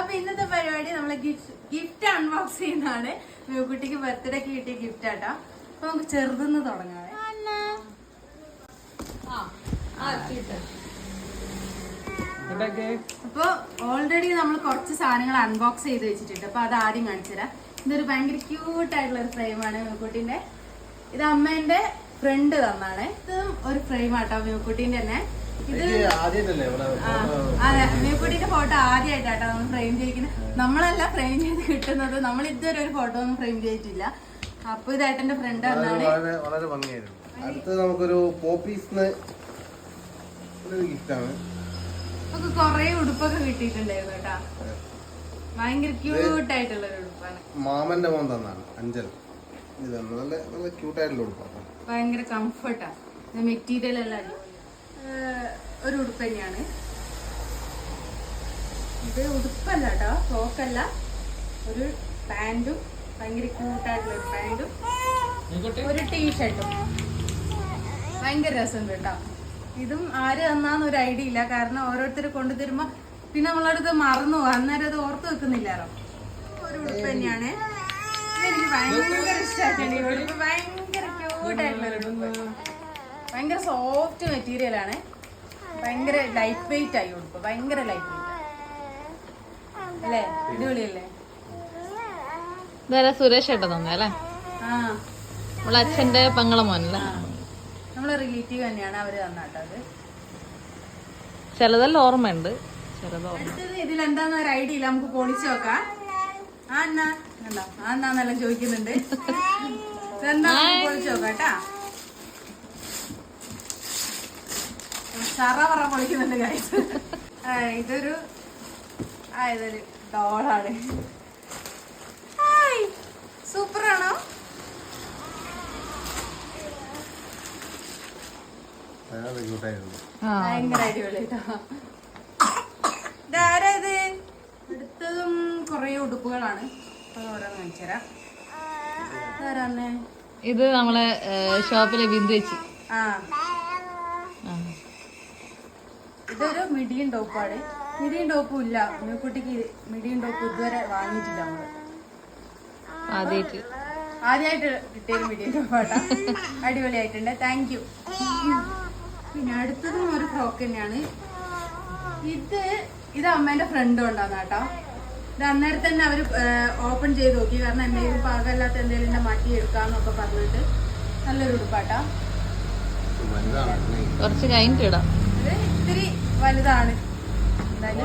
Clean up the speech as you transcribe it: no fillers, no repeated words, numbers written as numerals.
അപ്പൊ ഇന്നത്തെ പരിപാടി നമ്മളെ ഗിഫ്റ്റ് അൺബോക്സ് ചെയ്യുന്നതാണ്. കുട്ടിക്ക് ബർത്ത്ഡേക്ക് കിട്ടിയ ഗിഫ്റ്റ് ആട്ടാ. അപ്പൊ നമുക്ക് ചെറുതെന്ന് തുടങ്ങാവേ. അപ്പൊ ഓൾറെഡി നമ്മൾ കുറച്ച് സാധനങ്ങൾ അൺബോക്സ് ചെയ്ത് വെച്ചിട്ടുണ്ട്. അപ്പൊ അത് ആദ്യം കാണിച്ചുതരാം. ഇതൊരു ഭയങ്കര ക്യൂട്ട് ആയിട്ടുള്ള ഒരു ഫ്രെയിമാണ് മ്യൂക്കുട്ടിന്റെ. ഇത് അമ്മേന്റെ ഫ്രണ്ട് തന്നാണ്. ഇത് ഒരു ഫ്രെയിം ആട്ടോ മ്യൂക്കുട്ടിന്റെ തന്നെ. ഇത് അതെ, മ്യൂക്കുട്ടിന്റെ ഫോട്ടോ ആദ്യമായിട്ടാട്ടോ നമ്മൾ ഫ്രെയിം ചെയ്യിക്കുന്നത്. നമ്മളല്ല ഫ്രെയിം ചെയ്ത് കിട്ടുന്നത്. നമ്മൾ ഇതുവരെ ഒരു ഫോട്ടോ ഒന്നും ഫ്രെയിം ചെയ്തിട്ടില്ല. അപ്പൊ ഇതായിട്ട് എന്റെ ഫ്രണ്ട് തന്നാണ്. വളരെ ഭംഗിയായിരുന്നു. അടുത്തത് നമുക്കൊരു പോപ്പീസ് ഗിഫ്റ്റ് ആണ്. നമുക്ക് കൊറേ ഉടുപ്പൊക്കെ കിട്ടിയിട്ടുണ്ടായിരുന്നു കേട്ടാ. ഭയങ്കര ക്യൂട്ട് ആയിട്ടുള്ള ഒരു ഉടുപ്പാണ്. മാമന്റെ മോൻ തന്നാണ്, അഞ്ചൽ. ഇത് നല്ല നല്ല ക്യൂട്ട് ആയിട്ടുള്ള ഉടുപ്പാണ്. ഭയങ്കര കംഫർട്ടാ. മെറ്റീരിയൽ എല്ലാം ഒരു ഉടുപ്പ് തന്നെയാണ് ഇത്. ഉടുപ്പല്ല കേട്ടോ, ഫ്രോക്കല്ല, ഒരു പാന്റും ഭയങ്കര ക്യൂട്ടായിട്ടുള്ള ഒരു പാന്റും ഒരു ടീഷർട്ടും. ഭയങ്കര രസമുണ്ട് കേട്ടോ. ഇതും ആര് തന്നാന്ന് ഒരു ഐഡിയ ഇല്ല. കാരണം ഓരോരുത്തർ കൊണ്ടുതരുമ്പോ പിന്നെ നമ്മളടുത്ത് മറന്നു പോകും. അന്നേരം അത് ഓർത്ത് വെക്കുന്നില്ലാറോ. ഒരു ഉടുപ്പ് തന്നെയാണ്. എനിക്ക് ഭയങ്കര ഇഷ്ടമായിട്ടുണ്ട് ഈ ഉടുപ്പ്. ഭയങ്കര ക്യൂട്ടായിട്ടുള്ള ഒരു ഉടുപ്പ്. ഭയങ്കര സോഫ്റ്റ് മെറ്റീരിയൽ ആണ്. ഭയങ്കര ലൈറ്റ് വെയിറ്റ് ആയി ഉടുപ്പ്. ഭയങ്കര ലൈറ്റ് വെയിറ്റ് അല്ലേ? അടിപൊളിയല്ലേ? സുരേഷ് ഏട്ടൻ തന്നല്ലേ? ആ, നമ്മളെ അച്ഛന്റെ പെങ്ങളെ മോനല്ലേ? നമ്മളെ റിലേറ്റീവ് തന്നെയാണ് അവര് തന്നാട്ടോ. അത് ചിലതെല്ലാം ഓർമ്മയുണ്ട്, അടുത്തത് ഇതിലെന്താന്ന് ഒരു ഐഡിയ ഇല്ല. നമുക്ക് പൊളിച്ചു നോക്കാം. ആ എന്നാ കണ്ടോ, ആ എന്നാന്നെല്ലാം ചോദിക്കുന്നുണ്ട്. ഇതെന്താ പൊളിച്ചു നോക്കാം കേട്ടാ. പറ പൊളിക്കുന്നുണ്ട് ഗൈസ്. ഇതൊരു ഇതൊരു ഡോളാണ്. സൂപ്പറാണോ? ഭയങ്കര അടിപൊളിയായിട്ടോ. ഇതാരാ ഇത്? അടുത്തതും കൊറേ ഉടുപ്പുകളാണ്. ഓരോന്ന് കാണിച്ചുതരാം. ഇതാരാന്നേ? ഇത് നമ്മളെ ഷോപ്പിലെ ബിന്ദു ചേച്ചി. ഇതൊരു മിഡിയും ടോപ്പാണ്. മിഡിയും ടോപ്പും ഇല്ല കുട്ടിക്ക്. മിഡിയും ടോപ്പ് ഇതുവരെ വാങ്ങിയിട്ടില്ല നമ്മള്. ആദ്യമായിട്ട് കിട്ടിയൊരു മിഡിയും ടോപ്പാട്ടാ. അടിപൊളിയായിട്ടുണ്ട്. Thank you. പിന്നെ അടുത്തതും ഒരു ഫ്രോക്ക് തന്നെയാണ്. ഇത് അമ്മേന്റെ ഫ്രണ്ട് കൊണ്ടാന്ന് കേട്ടോ. ഇത് അന്നേരം തന്നെ അവര് ഓപ്പൺ ചെയ്ത് നോക്കി. കാരണം എന്തെങ്കിലും പാകമല്ലാത്ത എന്തെങ്കിലും മടി എടുക്കാന്നൊക്കെ പറഞ്ഞിട്ട് നല്ലൊരു ഉടുപ്പാട്ടാ. കുറച്ച് കഴിഞ്ഞിട്ട് ഇടാം. ഇത് ഇത്തിരി വലുതാണ്. എന്തായാലും